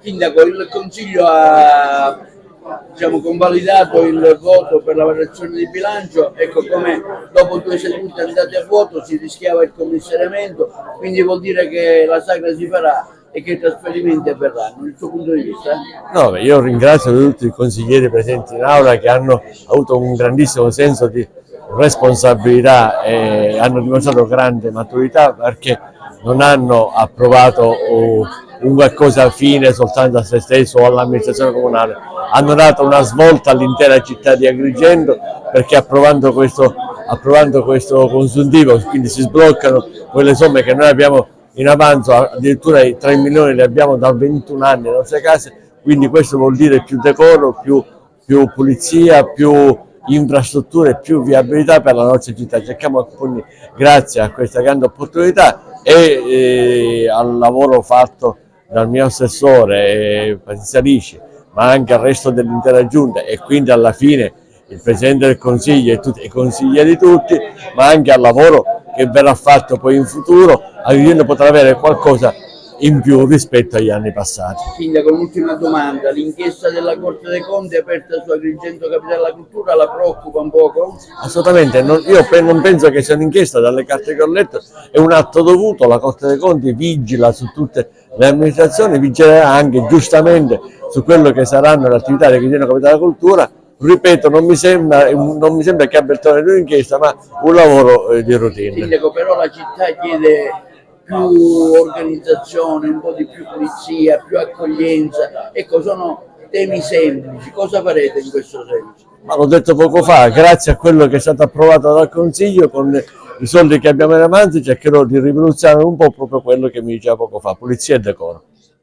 Sindaco, il Consiglio ha convalidato il voto per la variazione di bilancio, ecco come dopo 2 sedute andate a voto si rischiava il commissariamento, quindi vuol dire che la sagra si farà e che i trasferimenti avverranno, il suo punto di vista? No, io ringrazio tutti i consiglieri presenti in aula che hanno avuto un grandissimo senso di responsabilità e hanno dimostrato grande maturità, perché non hanno approvato un qualcosa fine soltanto a se stesso o all'amministrazione comunale, hanno dato una svolta all'intera città di Agrigento, perché approvando questo consuntivo, quindi si sbloccano quelle somme che noi abbiamo in avanzo, addirittura i 3 milioni li abbiamo da 21 anni nelle nostre case, quindi questo vuol dire più decoro, più pulizia, più infrastrutture, più viabilità per la nostra città. Cerchiamo, quindi, grazie a questa grande opportunità e al lavoro fatto dal mio assessore Patrizia Ricci, ma anche al resto dell'intera giunta e quindi alla fine il Presidente del Consiglio e tutti i consiglieri tutti, ma anche al lavoro che verrà fatto poi in futuro, Agrigento potrà avere qualcosa in più rispetto agli anni passati. Sindaco, un'ultima domanda, l'inchiesta della Corte dei Conti aperta su Agrigento Capitale della Cultura la preoccupa un poco? Assolutamente, io non penso che sia un'inchiesta, dalle carte che ho letto è un atto dovuto, la Corte dei Conti vigila su tutte le amministrazioni, vigilerà anche giustamente su quello che saranno le attività di Agrigento Capitale della Cultura. Ripeto, non mi sembra che abbia il tono di un'inchiesta, ma un lavoro di routine. Sindaco, però la città chiede più organizzazione, un po' di più pulizia, più accoglienza, ecco, sono temi semplici, cosa farete in questo senso? Ma l'ho detto poco fa, grazie a quello che è stato approvato dal Consiglio, con i soldi che abbiamo in avanti cercherò di rivoluzionare un po' proprio quello che mi diceva poco fa, pulizia e decoro.